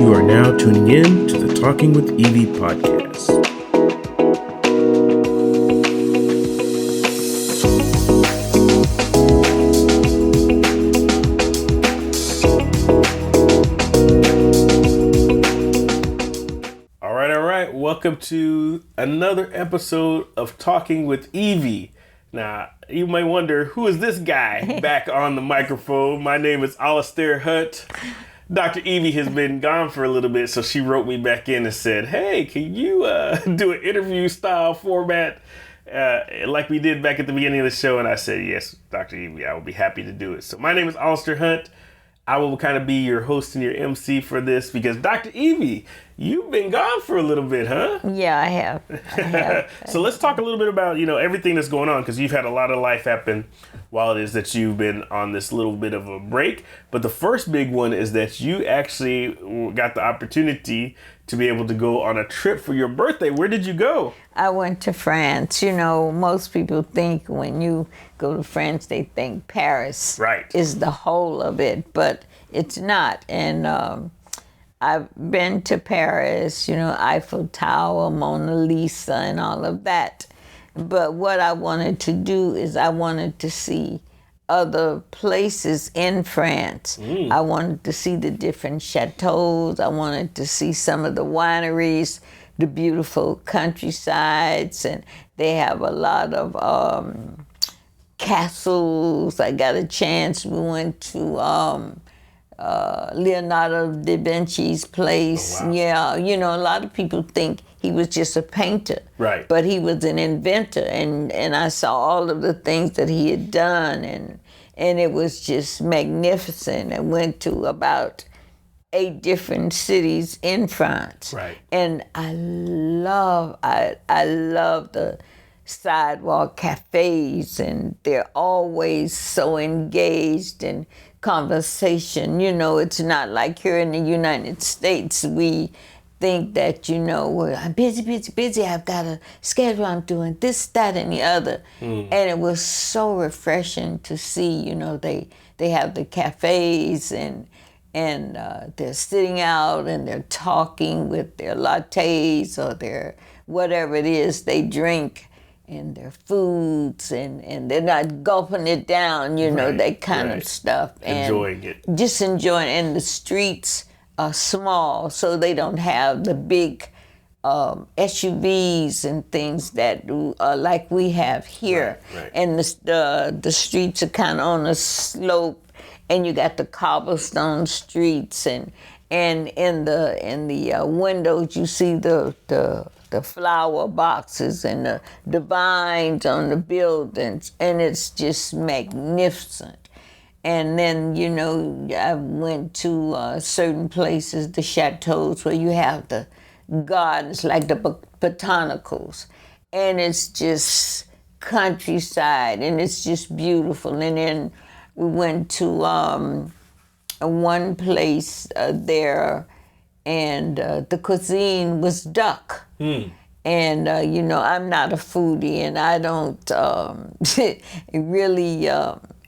You are now tuning in to the Talking with Evie podcast. All right. Welcome to another episode of Talking with Evie. Now, you may wonder, who is this guy back on the microphone? My name is Alistair Hunt. Dr. Evie has been gone for a little bit, so she wrote me back in and said, hey, can you do an interview style format like we did back at the beginning of the show? And I said, yes, Dr. Evie, I will be happy to do it. So my name is Alistair Hunt. I will kind of be your host and your MC for this because Dr. Evie, you've been gone for a little bit, huh? Yeah, I have. So let's talk a little bit about, everything that's going on, because you've had a lot of life happen while it is that you've been on this little bit of a break. But the first big one is that you actually got the opportunity to be able to go on a trip for your birthday. Where did you go? I went to France. Most people think when you go to France, they think Paris is the whole of it, but it's not. And I've been to Paris, Eiffel Tower, Mona Lisa, and all of that. But what I wanted to do is I wanted to see other places in France. I wanted to see the different chateaus. I wanted to see some of the wineries, the beautiful countrysides, and they have a lot of castles. I got a chance. We went to Leonardo da Vinci's place. Oh, wow. Yeah, a lot of people think he was just a painter. Right. But he was an inventor, and I saw all of the things that he had done, and it was just magnificent. I went to about 8 different cities in France. Right. And I love the sidewalk cafes, and they're always so engaged in conversation. It's not like here in the United States, we think that, I'm busy, I've got a schedule, I'm doing this, that, and the other. And it was so refreshing to see, they have the cafes and they're sitting out and they're talking with their lattes or their whatever it is they drink and their foods, and they're not gulping it down, that kind of stuff. And enjoying it. Just enjoying. And the streets are small, so they don't have the big SUVs and things that like we have here. Right. And the streets are kind of on a slope, and you got the cobblestone streets, and in the windows you see the flower boxes and the vines on the buildings, and it's just magnificent. And then, I went to certain places, the chateaus, where you have the gardens, like the botanicals, and it's just countryside, and it's just beautiful. And then we went to one place there, and the cuisine was duck. And, I'm not a foodie, and I don't really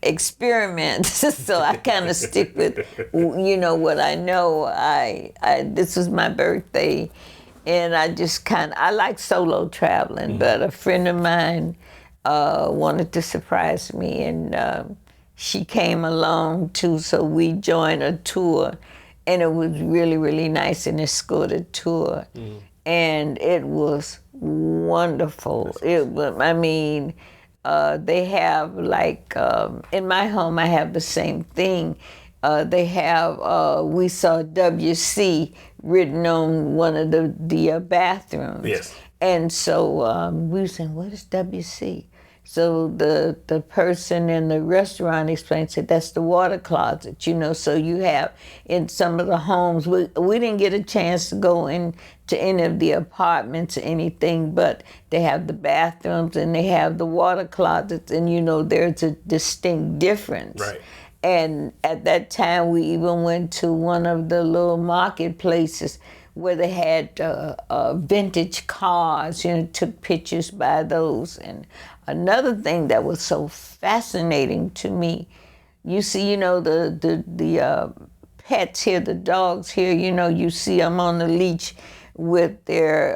experiment, so I kind of stick with, what I know. This was my birthday, and I like solo traveling, but a friend of mine wanted to surprise me, and she came along too, so we joined a tour, and it was really, really nice, an escorted tour. And it was wonderful. They have in my home, I have the same thing. They have, we saw WC written on one of the bathrooms. Yes. And so we were saying, what is WC? So the person in the restaurant explained, said, that's the water closet, so you have in some of the homes, we didn't get a chance to go into any of the apartments or anything, but they have the bathrooms and they have the water closets, and there's a distinct difference. Right. And at that time, we even went to one of the little marketplaces where they had vintage cars, took pictures by those. And another thing that was so fascinating to me, you see, the pets here, the dogs here, you see them on the leash with their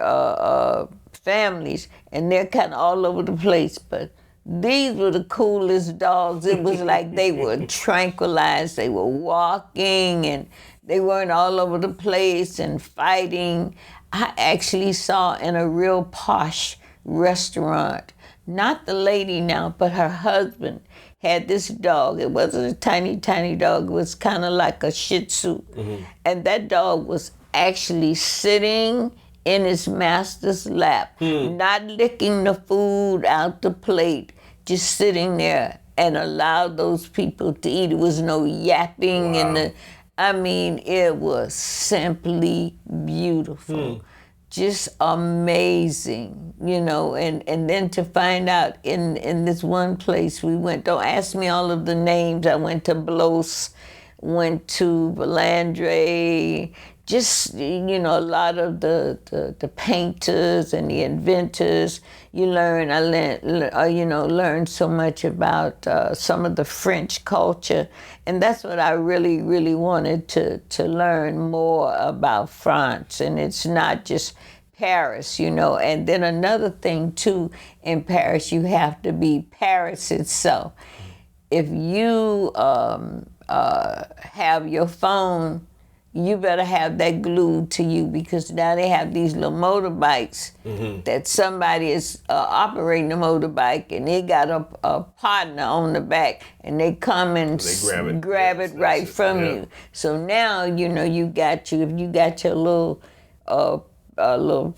families, and they're kind of all over the place. But these were the coolest dogs. It was like they were tranquilized. They were walking, and they weren't all over the place and fighting. I actually saw in a real posh restaurant, not the lady now, but her husband had this dog. It wasn't a tiny, tiny dog. It was kind of like a Shih Tzu. Mm-hmm. And that dog was actually sitting in his master's lap, not licking the food out the plate, just sitting there and allowed those people to eat. It was no yapping. Wow. It was simply beautiful. Just amazing, and then to find out in this one place we went, don't ask me all of the names, I went to Blos, went to Valandre, just, a lot of the painters and the inventors. I learned so much about some of the French culture, and that's what I really, really wanted to learn more about France. And it's not just Paris, and then another thing too, in Paris, you have to be Paris itself. If you have your phone, you better have that glued to you, because now they have these little motorbikes that somebody is operating the motorbike, and they got a partner on the back, and they come and grab it right from you. So now, if you got your little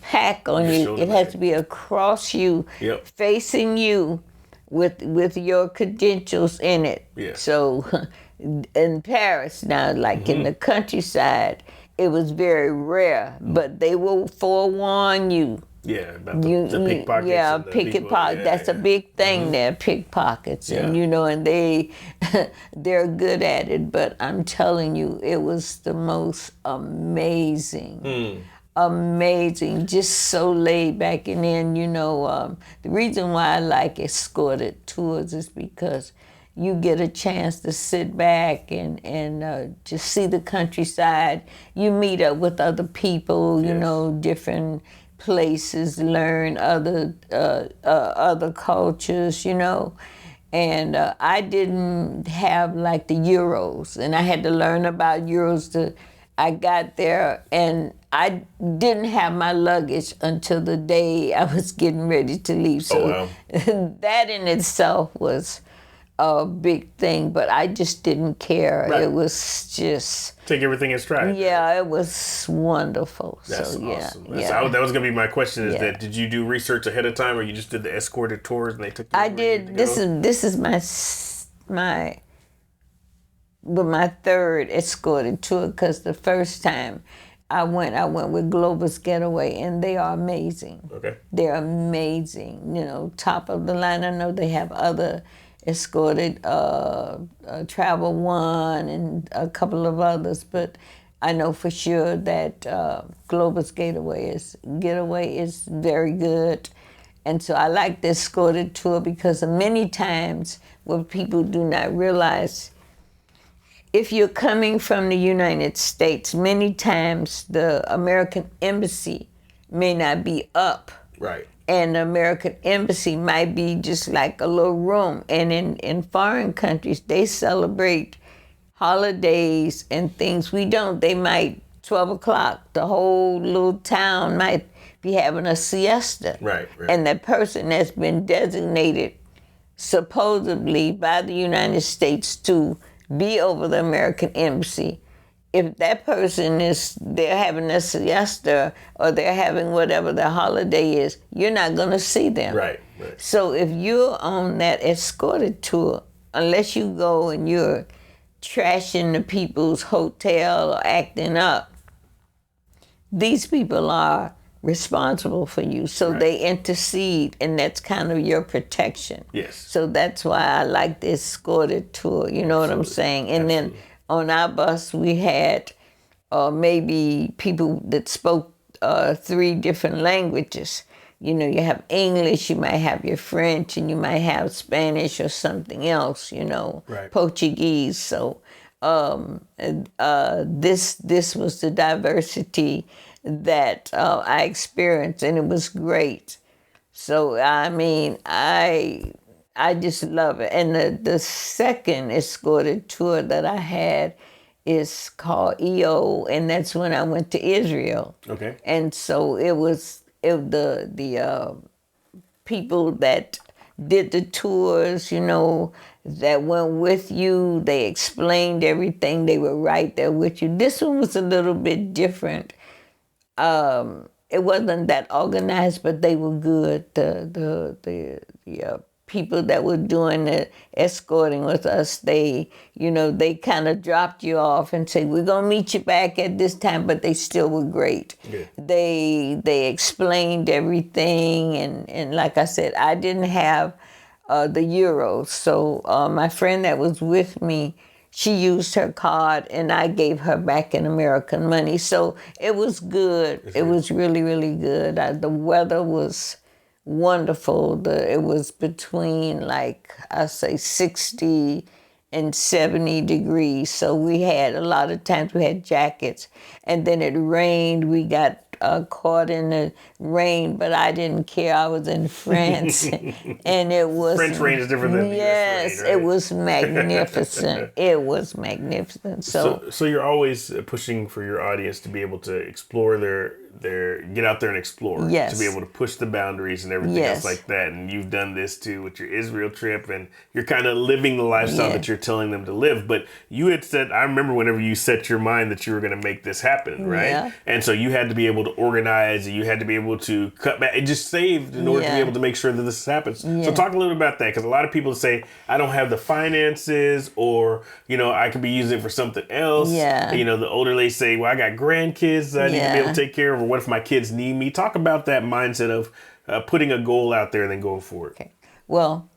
pack on you, it has to be across you, facing you, with your credentials in it. Yeah. So in Paris now, like in the countryside, it was very rare, but they will forewarn you. Yeah, about the pickpockets. Yeah, pickpocket. That's a big thing there, pickpockets, and and they're good at it. But I'm telling you, it was the most amazing. Amazing, just so laid back. And then, the reason why I like escorted tours is because you get a chance to sit back and just see the countryside. You meet up with other people, different places, learn other cultures, And I didn't have like the Euros, and I had to learn about Euros. I got there, and I didn't have my luggage until the day I was getting ready to leave. So that in itself was a big thing, but I just didn't care. Right. It was just... Take everything in stride. Yeah, it was wonderful. That's awesome. Yeah. That was going to be my question, is that did you do research ahead of time, or you just did the escorted tours and they took you? I did. This is my third escorted tour, because the first time I went with Globus Getaway, and they are amazing. Okay. They're amazing. Top of the line. I know they have other escorted, Travel One and a couple of others, but I know for sure that Globus Getaway is very good. And so I like the escorted tour, because many times what people do not realize, if you're coming from the United States, many times the American Embassy may not be up. Right. And the American Embassy might be just like a little room. And in foreign countries, they celebrate holidays and things. We don't. They might, 12 o'clock, the whole little town might be having a siesta. Right. And that person that's been designated supposedly by the United States to be over the American Embassy, if that person they're having a siesta, or they're having whatever their holiday is, you're not going to see them. Right. So if you're on that escorted tour, unless you go and you're trashing the people's hotel or acting up, these people are responsible for you. So they intercede, and that's kind of your protection. Yes. So that's why I like the escorted tour, you know what I'm saying? And then on our bus, we had maybe people that spoke 3 different languages. You have English, you might have your French, and you might have Spanish or something else, Right. Portuguese. So This was the diversity that I experienced, and it was great. So I mean, I just love it. And the second escorted tour that I had is called EO, and that's when I went to Israel. Okay. And so the people that did the tours, that went with you, they explained everything. They were right there with you. This one was a little bit different. It wasn't that organized, but they were good. The people that were doing the escorting with us, they kind of dropped you off and said, "We're gonna meet you back at this time," but they still were great. Yeah. They explained everything, and like I said, I didn't have the euros, so my friend that was with me, she used her card, and I gave her back in American money. So it was good. It was really, really good. The weather was wonderful. It was between, like, I say 60 and 70 degrees. So we had, a lot of times we had jackets. And then it rained. We got caught in the rain, but I didn't care. I was in France, and it was French rain is different than yes, US rain, right? It was magnificent. It was magnificent. So you're always pushing for your audience to be able to explore their get out there and explore. Yes. To be able to push the boundaries and everything Yes. else like that. And you've done this too with your Israel trip, and you're kind of living the lifestyle Yeah. that you're telling them to live. But you had said, I remember whenever you set your mind that you were going to make this happen, right? Yeah. And so you had to be able to organize, and you had to be able to cut back. It just saved in order to be Yeah. able to make sure that this happens. Yeah. So talk a little bit about that, because a lot of people say, I don't have the finances, or, I could be using it for something else. Yeah. The older ladies say, well, I got grandkids that I need to be able to take care of, or what if my kids need me? Talk about that mindset of putting a goal out there and then going for it. Okay. Well,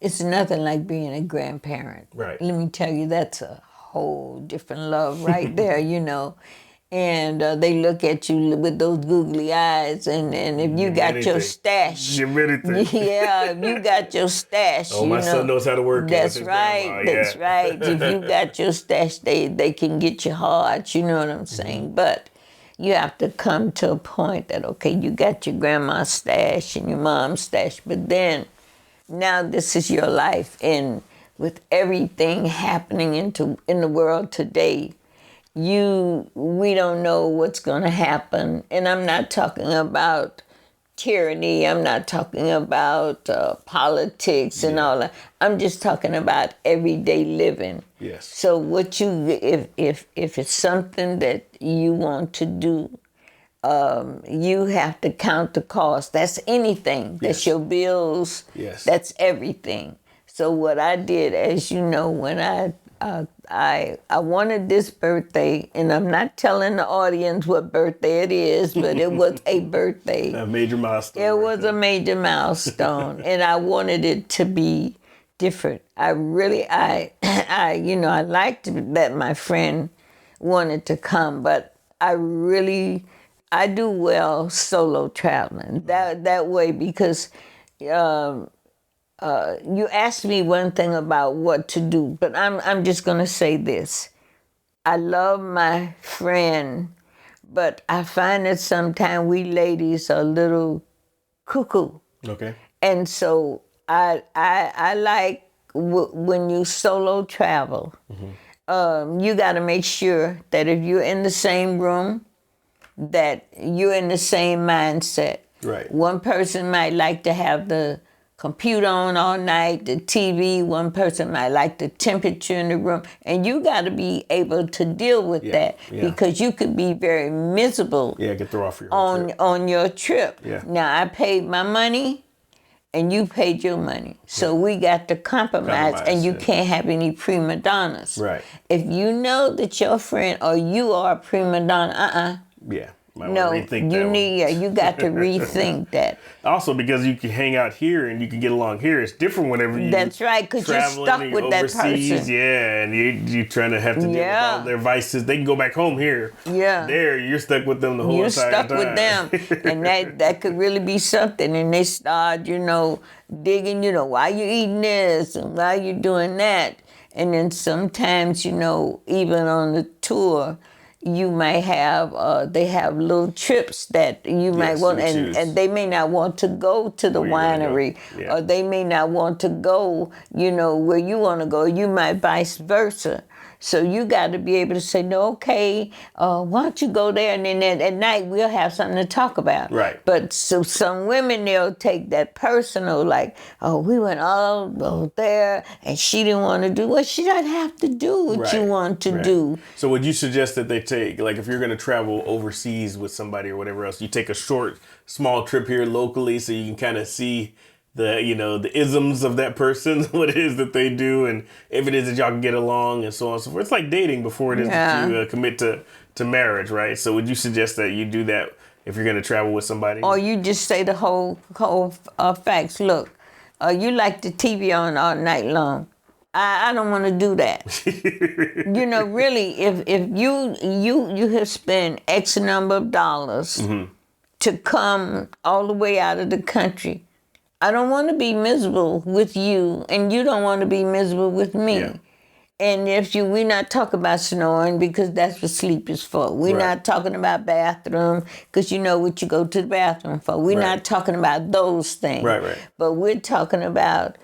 it's nothing like being a grandparent. Right. Let me tell you, that's a whole different love right there, And they look at you with those googly eyes, and if you got your stash, Give anything. yeah, if you got your stash, Oh, my son knows how to work. That's with his right. grandma. That's Yeah. right. If you got your stash, they can get you hard. You know what I'm saying? But you have to come to a point that, okay, you got your grandma's stash and your mom's stash, but then now this is your life, and with everything happening in the world today, we don't know what's going to happen. And I'm not talking about tyranny. I'm not talking about politics and all that. I'm just talking about everyday living. Yes. So what if it's something that you want to do, you have to count the cost. That's anything. That's Yes. your bills. Yes. That's everything. So what I did, as you know, when I wanted this birthday, and I'm not telling the audience what birthday it is, but it was a birthday. A major milestone. It right was there. a major milestone, and I wanted it to be different. I liked that my friend wanted to come, but I do well solo traveling that way, because you asked me one thing about what to do, but I'm just gonna say this. I love my friend, but I find that sometimes we ladies are a little cuckoo. Okay. And so I like when you solo travel, you got to make sure that if you're in the same room, that you're in the same mindset. Right. One person might like to have the computer on all night, the TV. One person might like the temperature in the room. And you got to be able to deal with that, because you could be very miserable Yeah, get thrown off your whole trip. on your trip. Yeah. Now, I paid my money, and you paid your money. So we got to compromise, and you can't have any prima donnas. Right. If you know that your friend or you are a prima donna, Yeah. Might no, wanna rethink you that one. you got to rethink that. Also, because you can hang out here and you can get along here, it's different whenever you That's right, because you're traveling stuck and with that overseas, person. yeah, and you trying to have to deal with Yeah. all their vices. They can go back home here. Yeah. There, you're stuck with them the whole You're entire stuck time. with them, and that could really be something. And they start, digging, why you eating this and why you doing that, And then sometimes, even on the tour, you might have they have little trips that you might want, and they may not want to go to the winery, or they may not want to go, where you want to go. You might vice versa. So you got to be able to say, no, okay, why don't you go there? And then at night we'll have something to talk about. Right. But so some women, they'll take that personal, like, oh, we went all there and she didn't want to do. Well, she doesn't have to do what you want to do. So would you suggest that they take, like, if you're going to travel overseas with somebody or whatever else, you take a short, small trip here locally so you can kind of see the isms of that person, what it is that they do, and if it is that y'all can get along, and so on and so forth. It's like dating before it is that you commit to marriage, right? So would you suggest that you do that if you're going to travel with somebody? Or you just say the whole facts. Look, you like the TV on all night long. I don't want to do that. Really, if you have spent X number of dollars to come all the way out of the country, I don't want to be miserable with you, and you don't want to be miserable with me. Yeah. And we're not talking about snoring, because that's what sleep is for. We're not talking about bathroom, because you know what you go to the bathroom for. We're not talking about those things. Right. But we're talking about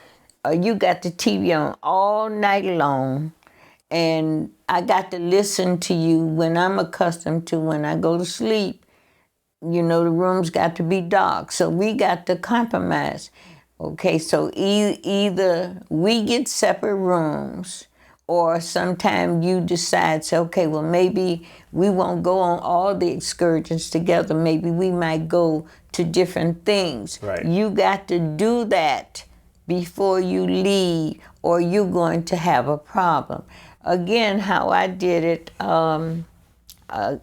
you got the TV on all night long, and I got to listen to you when I'm accustomed to when I go to sleep. The room's got to be dark, so we got to compromise. Okay, so either we get separate rooms, or sometime you decide, say, okay, well, maybe we won't go on all the excursions together. Maybe we might go to different things. Right. You got to do that before you leave, or you're going to have a problem. Again, how I did it,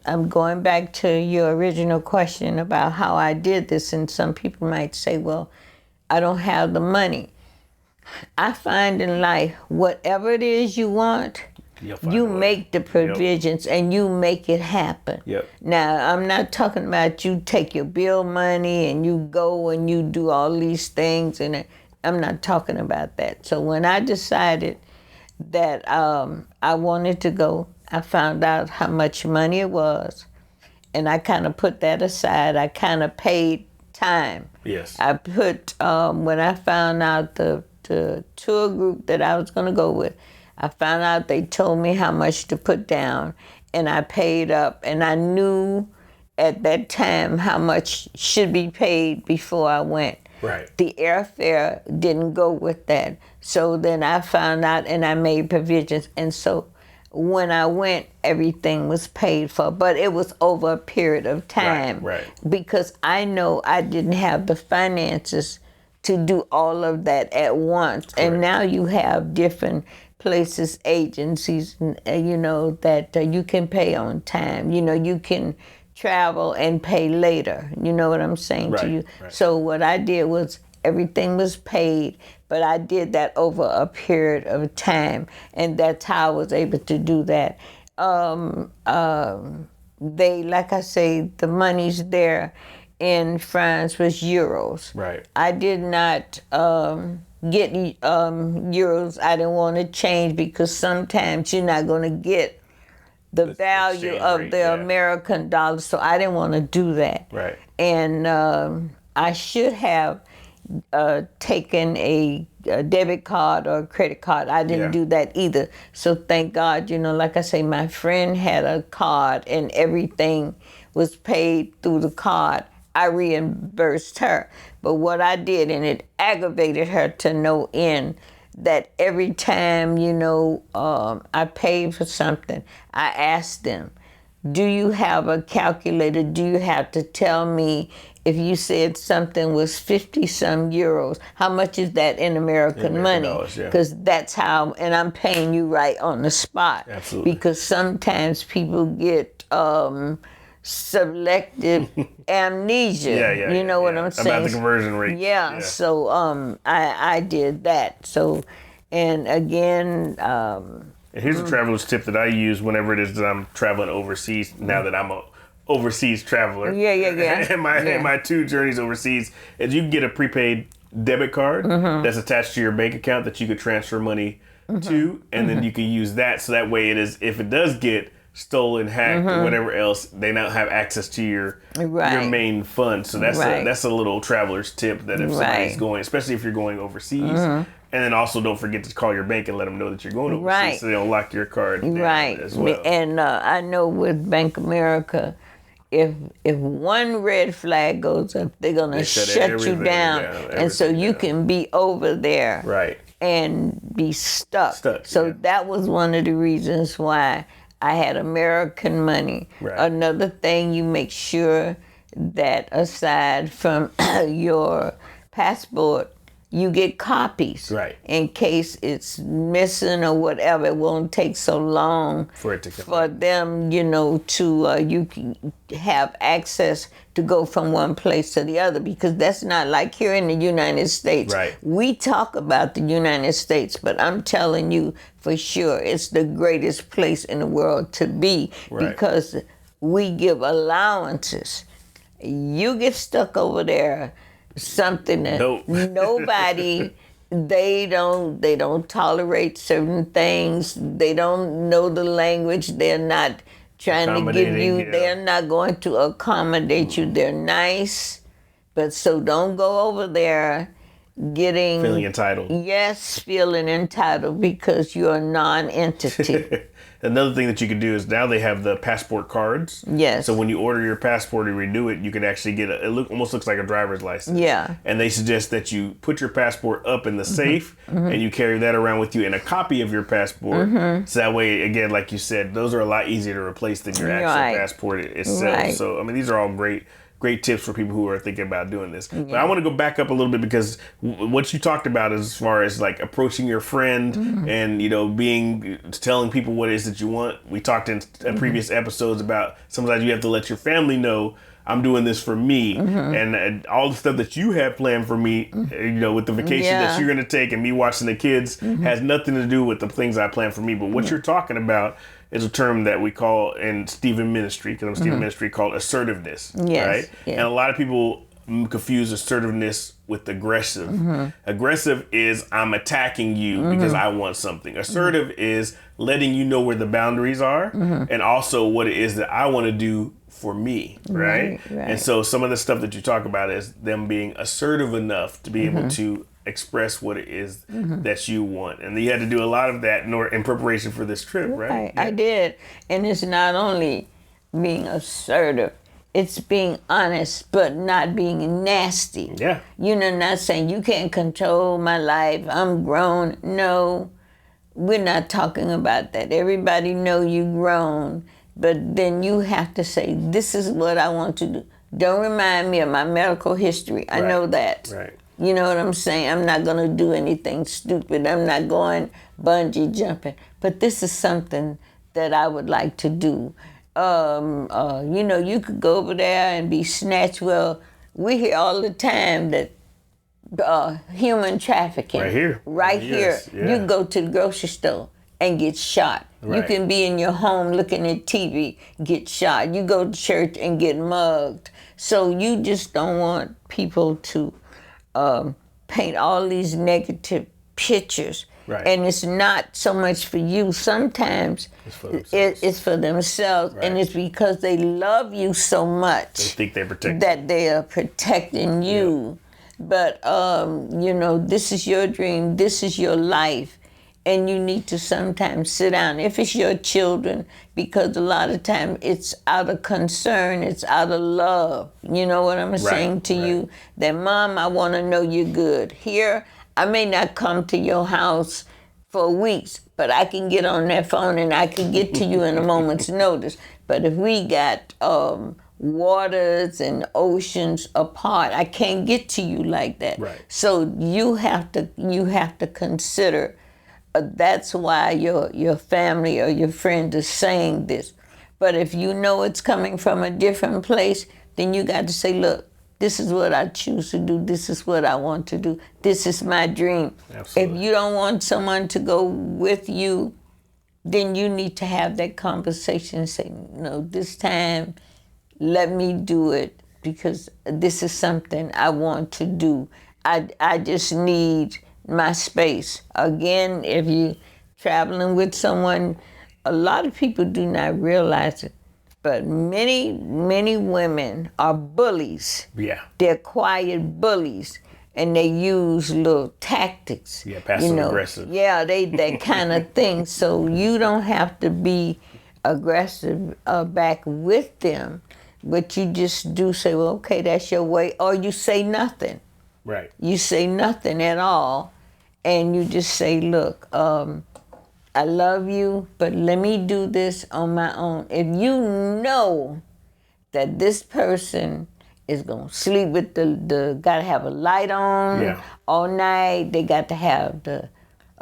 I'm going back to your original question about how I did this, and some people might say, well, I don't have the money. I find in life, whatever it is you want, you make the provisions and you make it happen. Yep. Now, I'm not talking about you take your bill money and you go and you do all these things, and I'm not talking about that. So when I decided that I wanted to go, I found out how much money it was, and I kind of put that aside. I kind of paid time. Yes. I put, when I found out the tour group that I was going to go with, I found out they told me how much to put down, and I paid up, and I knew at that time how much should be paid before I went. Right. The airfare didn't go with that. So then I found out, and I made provisions, and so when I went, everything was paid for, but it was over a period of time. Right. Because I know I didn't have the finances to do all of that at once. Correct. And now you have different places, agencies, that you can pay on time. You can travel and pay later. You know what I'm saying to you? Right. So what I did was everything was paid, but I did that over a period of time, and that's how I was able to do that. They, like I say, the money's there in France was euros. Right. I did not get euros. I didn't want to change, because sometimes you're not going to get the value of the American dollar, so I didn't want to do that. Right. And I should have taken a debit card or a credit card. I didn't do that either. So thank God, like I say, my friend had a card and everything was paid through the card. I reimbursed her. But what I did, and it aggravated her to no end, that every time, I paid for something, I asked them, do you have a calculator? Do you have to tell me if you said something was 50 some euros, how much is that in American money? Because that's how, and I'm paying you right on the spot. Absolutely. Because sometimes people get selective amnesia. You know what I'm saying? About the conversion rate. Yeah. So I did that. So, and again, and here's a traveler's tip that I use whenever it is that I'm traveling overseas, now that I'm a overseas traveler. Yeah. and my 2 journeys overseas, is you can get a prepaid debit card that's attached to your bank account that you could transfer money too, and then you can use that so that way it is, if it does get stolen, hacked, or whatever else, they now have access to your main fund. So that's a little traveler's tip that if somebody's going, especially if you're going overseas, and then also don't forget to call your bank and let them know that you're going overseas, so they don't lock your card down as well. And I know with Bank America, if one red flag goes up, they're gonna shut you down, and so you can be over there and be stuck. So that was one of the reasons why I had American money. Another thing, you make sure that aside from your passport, you get copies in case it's missing or whatever. It won't take so long for it to come for them, to you can have access to go from one place to the other, because that's not like here in the United States. We talk about the United States, but I'm telling you for sure it's the greatest place in the world to be because we give allowances. You get stuck over there, something that nobody, they don't tolerate certain things. They don't know the language. They're not trying to give you, they're not going to accommodate you. They're nice, but so don't go over there feeling entitled. Yes, feeling entitled because you're a non-entity. Another thing that you can do is now they have the passport cards. Yes. So when you order your passport and renew it, you can actually get almost looks like a driver's license. Yeah. And they suggest that you put your passport up in the safe and you carry that around with you, and a copy of your passport. So that way, again, like you said, those are a lot easier to replace than your actual passport itself. So, I mean, these are all great tips for people who are thinking about doing this. But I want to go back up a little bit because what you talked about as far as like approaching your friend and, telling people what it is that you want. We talked in previous episodes about sometimes you have to let your family know, I'm doing this for me. And all the stuff that you have planned for me, with the vacation that you're going to take and me watching the kids has nothing to do with the things I plan for me. But what you're talking about is a term that we call in Stephen Ministry, because I'm Stephen Ministry, called assertiveness, right? And a lot of people confuse assertiveness with aggressive. Aggressive is I'm attacking you because I want something. Assertive is letting you know where the boundaries are and also what it is that I want to do for me, right? And so some of the stuff that you talk about is them being assertive enough to be able to express what it is that you want. And you had to do a lot of that in preparation for this trip, right? I did. And it's not only being assertive, it's being honest, but not being nasty. Yeah. Not saying you can't control my life, I'm grown. No, we're not talking about that. Everybody know you grown, but then you have to say, this is what I want to do. Don't remind me of my medical history. I know that. Right. You know what I'm saying? I'm not going to do anything stupid. I'm not going bungee jumping. But this is something that I would like to do. You could go over there and be snatched. Well, we hear all the time that human trafficking. Right here. Yes, yeah. You can go to the grocery store and get shot. You can be in your home looking at TV, get shot. You go to church and get mugged. So you just don't want people to paint all these negative pictures. And it's not so much for you. Sometimes it's for themselves. And it's because they love you so much. They think they're protecting. That they are protecting you. But, this is your dream. This is your life. And you need to sometimes sit down, if it's your children, because a lot of time it's out of concern, it's out of love. You know what I'm saying to you? That, Mom, I want to know you're good. Here, I may not come to your house for weeks, but I can get on that phone and I can get to you in a moment's notice. But if we got waters and oceans apart, I can't get to you like that. So you have to consider. That's why your family or your friend is saying this. But if you know it's coming from a different place, then you got to say, look, this is what I choose to do. This is what I want to do. This is my dream. Absolutely. If you don't want someone to go with you, then you need to have that conversation and say, no, this time, let me do it because this is something I want to do. I just need my space. Again, if you traveling with someone, a lot of people do not realize it, but many women are bullies. Yeah. They're quiet bullies, and they use little tactics. Yeah, passive aggressive. Yeah, that kind of thing. So you don't have to be aggressive back with them, but you just do say, well, okay, that's your way, or you say nothing. Right. You say nothing at all, and you just say, look, I love you, but let me do this on my own. If you know that this person is gonna sleep with gotta have a light on all night, they got to have the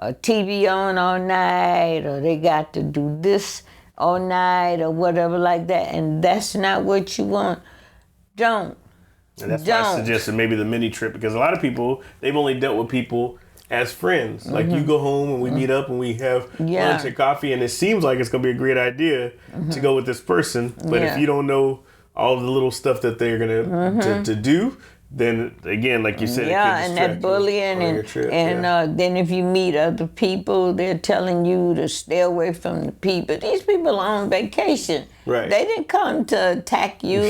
TV on all night, or they got to do this all night, or whatever like that, and that's not what you want, don't. And that's why I suggested maybe the mini trip, because a lot of people, they've only dealt with people as friends. Like you go home and we meet up and we have lunch and coffee, and it seems like it's going to be a great idea to go with this person. But if you don't know all the little stuff that they're going to do, then again, like you said, it can and that bullying, and then if you meet other people, they're telling you to stay away from the people. These people are on vacation. Right. They didn't come to attack you,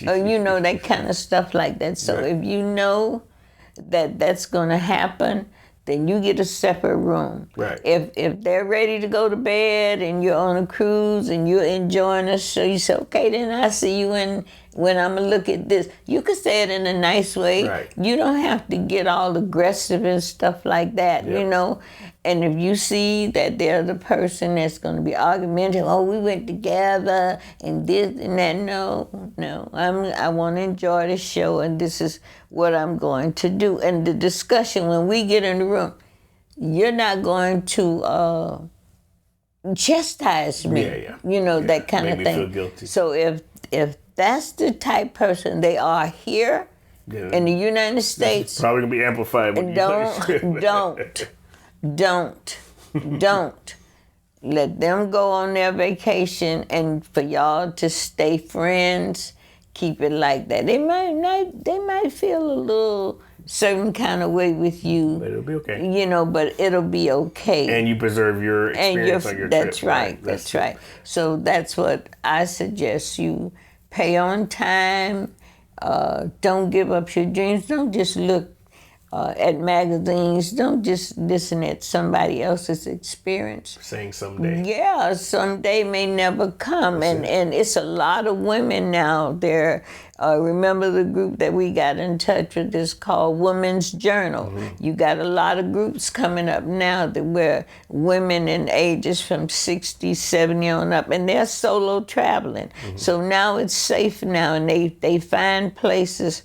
or that kind of stuff like that. So if you know that that's going to happen, then you get a separate room. Right. If they're ready to go to bed and you're on a cruise and you're enjoying the show, you say, okay, then I see you when I'm gonna look at this. You can say it in a nice way. Right. You don't have to get all aggressive and stuff like that, And if you see that they're the person that's gonna be argumentative, oh, we went together and this and that, no. I wanna enjoy the show, and this is what I'm going to do. And the discussion, when we get in the room, you're not going to chastise me. That kind of thing. Make me feel guilty. So if that's the type person they are here in the United States, it's probably gonna be amplified. When don't let them go on their vacation, and for y'all to stay friends. Keep it like that. They might feel a little certain kind of way with you. But it'll be okay. But it'll be okay. And you preserve your experience on your that's trip. Right. That's right. So that's what I suggest. You pay on time. Don't give up your dreams. Don't just look at magazines. Don't just listen at somebody else's experience. Saying someday. Yeah, someday may never come. And it's a lot of women now. Remember the group that we got in touch with is called Women's Journal. You got a lot of groups coming up now where women in ages from 60, 70 on up, and they're solo traveling. So now it's safe now, and they find places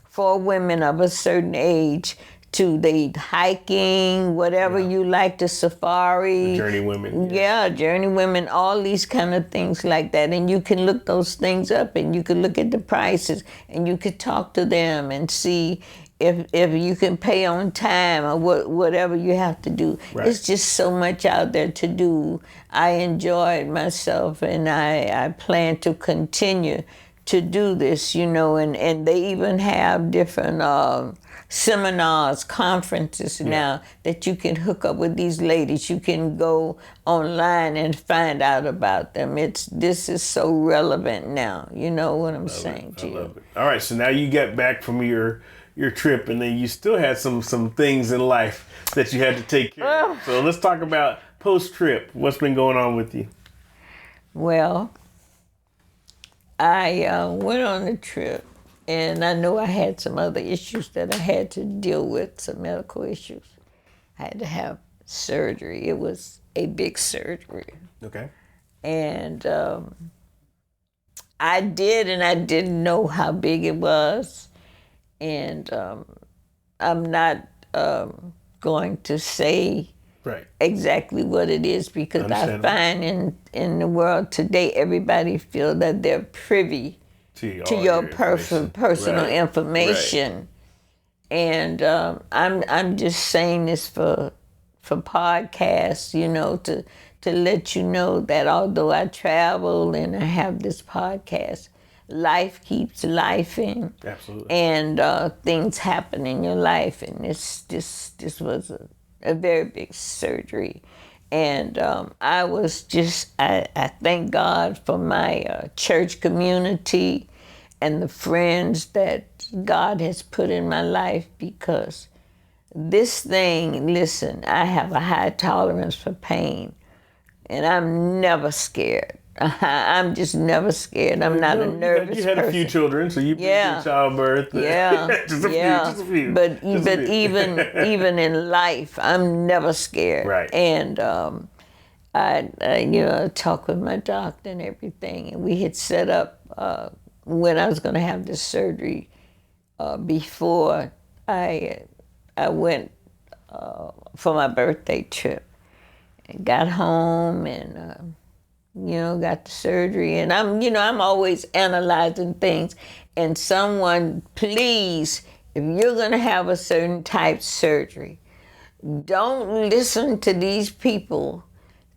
for women of a certain age to the hiking, whatever you like, the safari. Journey women. Yeah, journey women, all these kind of things like that. And you can look those things up, and you can look at the prices, and you could talk to them and see if you can pay on time or whatever you have to do. Right. It's just so much out there to do. I enjoyed myself, and I plan to continue to do this, and they even have different seminars, conferences now that you can hook up with these ladies. You can go online and find out about them. This is so relevant now. You know what I'm saying to you. I love it. All right, so now you get back from your trip, and then you still had some things in life that you had to take care of. So let's talk about post-trip. What's been going on with you? Well, I went on a trip, and I know I had some other issues that I had to deal with, some medical issues. I had to have surgery. It was a big surgery. Okay. And I did, and I didn't know how big it was. And I'm not going to say exactly what it is, because I find in the world today, everybody feels that they're privy to your personal information. Right. And I'm just saying this for podcasts, to let you know that although I travel and I have this podcast, life keeps lifing. Absolutely. And things happen in your life, and this was a very big surgery. And I thank God for my church community and the friends that God has put in my life, because this thing, listen, I have a high tolerance for pain, and I'm never scared. I'm just never scared. I'm not a nervous You had a few person. children, so you've been Yeah. through childbirth. Yeah, just a yeah. few, just a few. But just a few. even in life, I'm never scared. Right. And I talked with my doctor and everything, and we had set up when I was going to have this surgery before I went for my birthday trip. And got home and got the surgery, and I'm always analyzing things. And someone, please, if you're gonna have a certain type surgery, don't listen to these people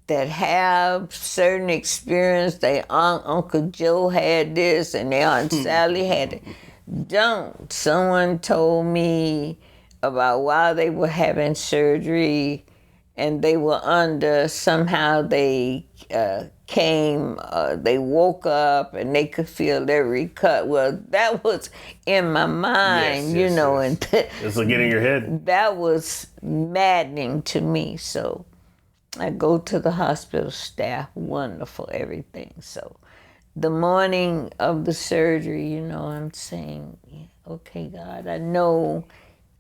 that have certain experience. Their Aunt Uncle Joe had this, and their Aunt Sally had it. Don't. Someone told me about while they were having surgery, and they were under, somehow they they woke up and they could feel every cut. Well, that was in my mind, yes. and It's like getting in your head. that was maddening to me. So I go to the hospital staff, wonderful, everything. So the morning of the surgery, I'm saying, okay, God, I know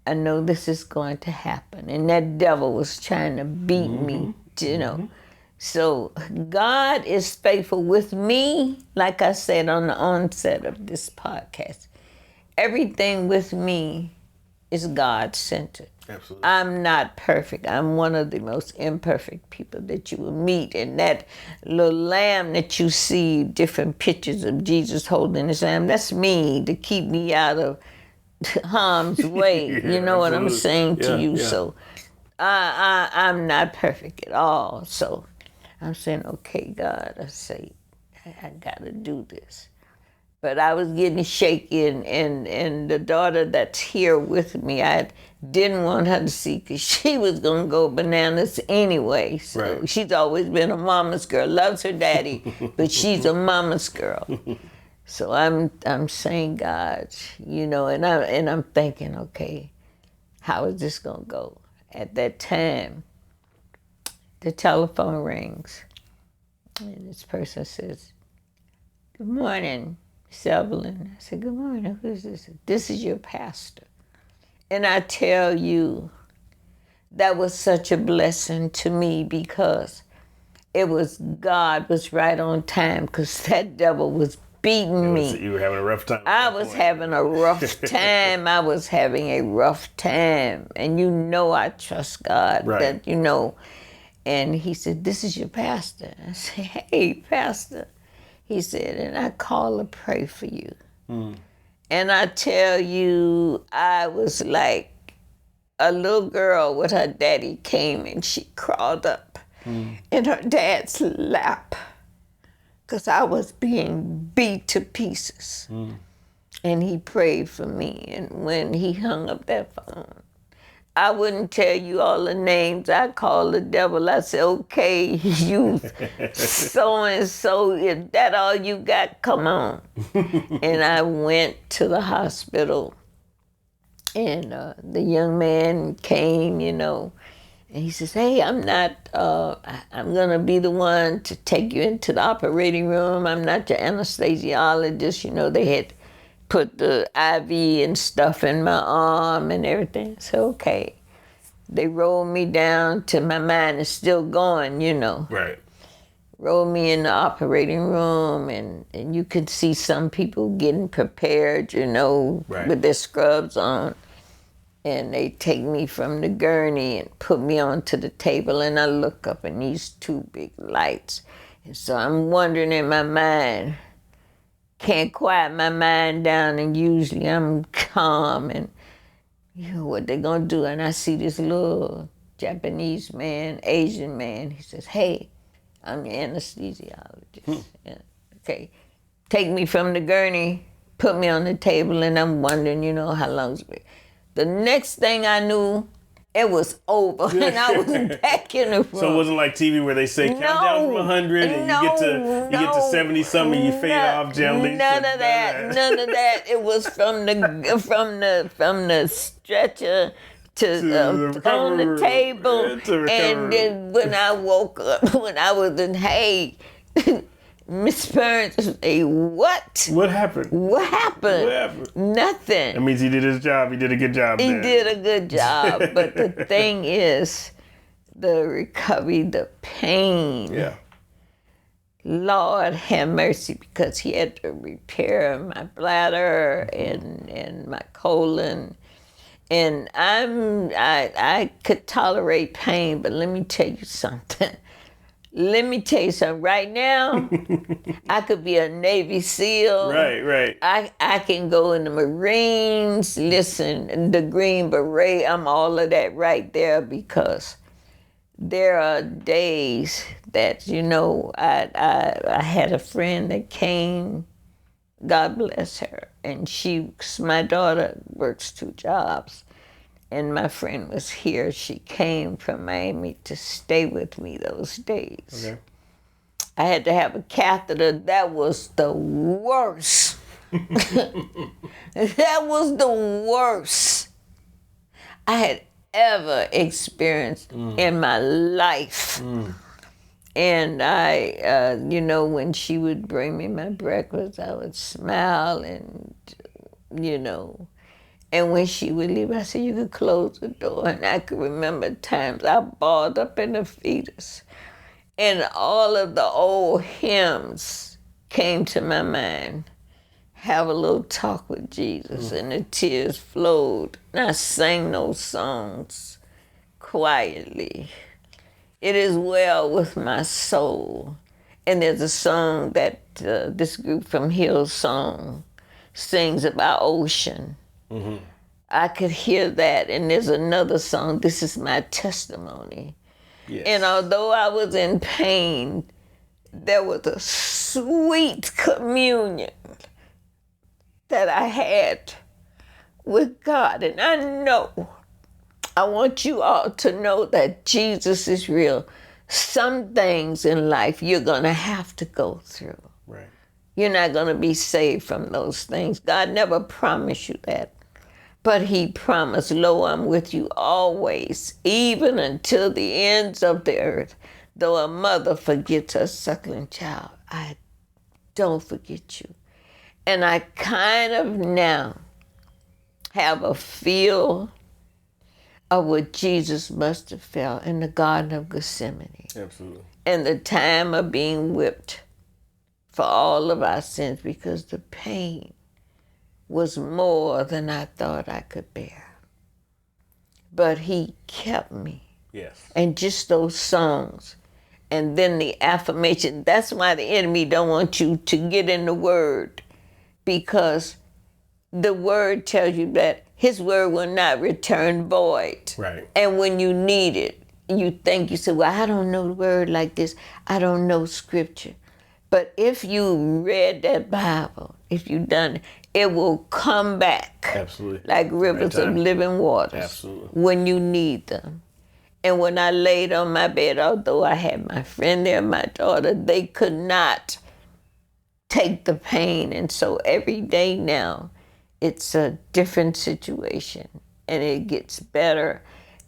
this is going to happen. And that devil was trying to beat me, So God is faithful with me, like I said on the onset of this podcast. Everything with me is God-centered. Absolutely. I'm not perfect. I'm one of the most imperfect people that you will meet. And that little lamb that you see, different pictures of Jesus holding his lamb, that's me, to keep me out of harm's way. Yeah, You know what I'm absolutely. saying to you? Yeah. So I'm not perfect at all. So I'm saying, okay, God, I got to do this. But I was getting shaky, and the daughter that's here with me, I didn't want her to see, because she was going to go bananas anyway. So Right. she's always been a mama's girl, loves her daddy, but she's a mama's girl. So I'm saying, God, and I'm thinking, okay, how is this going to go? At that time, the telephone rings, and this person says, "Good morning, Miss Evelyn." I said, "Good morning. Who is this?" "This is your pastor." And I tell you, that was such a blessing to me, because God was right on time, because that devil was beating me. You were having a rough time. I was having a rough time. I was having a rough time. And I trust God. Right. That. And he said, "This is your pastor." I said, "Hey, pastor." He said, "And I call to pray for you." And I tell you, I was like a little girl with her daddy came, and she crawled up in her dad's lap, because I was being beat to pieces. And he prayed for me. And when he hung up that phone, I wouldn't tell you all the names. I called the devil. I said, "Okay, you so-and-so, if that all you got, come on." And I went to the hospital, and the young man came, and he says, "Hey, I'm going to be the one to take you into the operating room. I'm not your anesthesiologist." They had put the IV and stuff in my arm and everything. So, okay. They rolled me down till my mind is still going, Right. Rolled me in the operating room, and you could see some people getting prepared, Right. with their scrubs on. And they take me from the gurney and put me onto the table, and I look up, and these two big lights. And so I'm wondering in my mind, can't quiet my mind down, and usually I'm calm, and what they gonna do? And I see this little Japanese man, Asian man. He says, "Hey, I'm your anesthesiologist." Yeah, okay, take me from the gurney, put me on the table, and I'm wondering, how long it's been. The next thing I knew, it was over, and I was back in the room. So it wasn't like TV where they say count down from 100 and you get to 70 something and you fade off gently. None of that. None of that. It was from the stretcher to on the table, and then when I woke up, when I was in, hey, Miss Burns, hey, what? What happened? What happened? What happened? Nothing. That means he did his job. He did a good job. He did a good job, but the thing is, the recovery, the pain. Yeah. Lord have mercy, because he had to repair my bladder and my colon. And I could tolerate pain, but let me tell you something. Right now, I could be a Navy SEAL. Right. I can go in the Marines, listen, the Green Beret, I'm all of that right there, because there are days that, I had a friend that came, God bless her, and my daughter works 2 jobs, and my friend was here. She came from Miami to stay with me those days. Okay. I had to have a catheter. That was the worst. That was the worst I had ever experienced in my life. And I, when she would bring me my breakfast, I would smile and, and when she would leave, I said, you could close the door. And I could remember times I balled up in the fetus. And all of the old hymns came to my mind. Have a little talk with Jesus. And the tears flowed. And I sang those songs quietly. It is well with my soul. And there's a song that this group from Hillsong sings about ocean. Mm-hmm. I could hear that. And there's another song, This Is My Testimony. Yes. And although I was in pain, there was a sweet communion that I had with God. And I want you all to know that Jesus is real. Some things in life you're going to have to go through. Right. You're not going to be saved from those things. God never promised you that. But he promised, lo, I'm with you always, even until the ends of the earth. Though a mother forgets her suckling child, I don't forget you. And I kind of now have a feel of what Jesus must have felt in the Garden of Gethsemane. Absolutely. And the time of being whipped for all of our sins, because the pain was more than I thought I could bear. But he kept me. Yes. And just those songs. And then the affirmation. That's why the enemy don't want you to get in the word. Because the word tells you that his word will not return void. Right. And when you need it, you say, well, I don't know the word like this. I don't know scripture. But if you read that Bible, if you done it will come back. Absolutely. Like rivers of living waters. Absolutely. When you need them. And when I laid on my bed, although I had my friend there, my daughter, they could not take the pain. And so every day now, it's a different situation. And it gets better.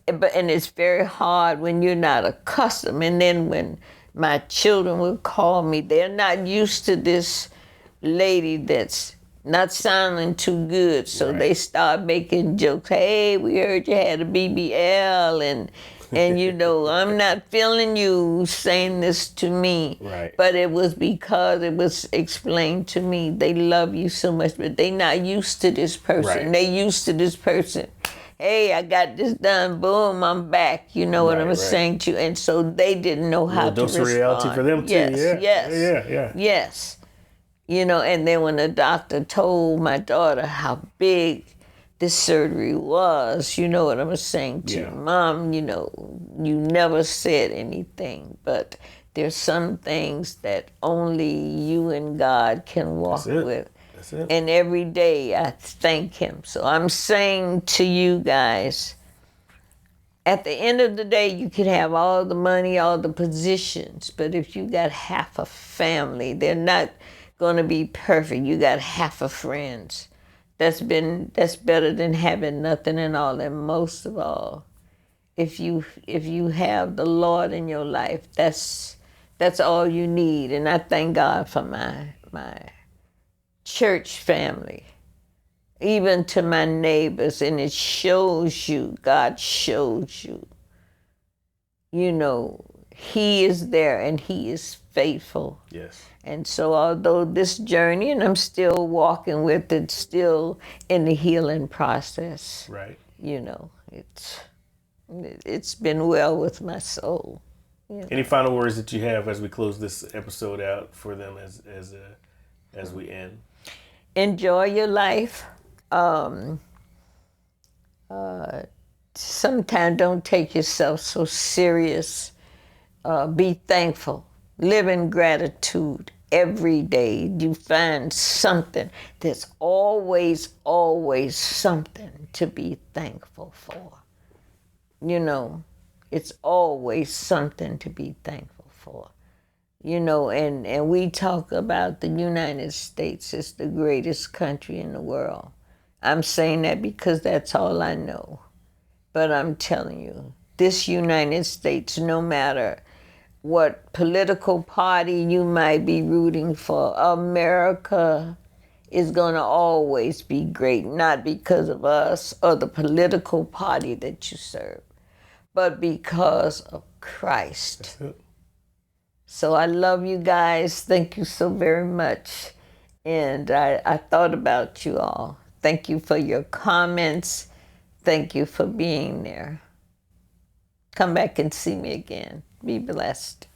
And it's very hard when you're not accustomed. And then when my children would call me, they're not used to this lady that's not sounding too good, so right. They start making jokes. Hey, we heard you had a BBL, and I'm not feeling you saying this to me. Right. But it was because it was explained to me. They love you so much, but they not used to this person. Right. They used to this person. Hey, I got this done. Boom, I'm back. You know what I'm saying to you, and so they didn't know how to respond. Dose of reality for them too. Yes. Yes. And then when the doctor told my daughter how big this surgery was, you know what I'm saying to you, Mom, you never said anything, but there's some things that only you and God can walk with. That's it. And every day I thank him. So I'm saying to you guys, At the end of the day, you could have all the money, all the positions, but if you got half a family, they're not going to be perfect. You got half a friends. That's better than having nothing and all. And most of all, if you have the Lord in your life, that's all you need. And I thank God for my church family, even to my neighbors, and it shows you, God shows you, He is there and He is faithful. Yes. And so although this journey, and I'm still walking with it, still in the healing process, Right. It's been well with my soul. Any final words that you have as we close this episode out for them as we end? Enjoy your life. Sometimes don't take yourself so serious. Be thankful. Live in gratitude every day. You find something. There's always, always something to be thankful for. It's always something to be thankful for. And we talk about the United States as the greatest country in the world. I'm saying that because that's all I know. But I'm telling you, this United States, no matter what political party you might be rooting for, America is going to always be great, not because of us or the political party that you serve, but because of Christ. That's it. So I love you guys. Thank you so very much. And I thought about you all. Thank you for your comments. Thank you for being there. Come back and see me again. Be blessed.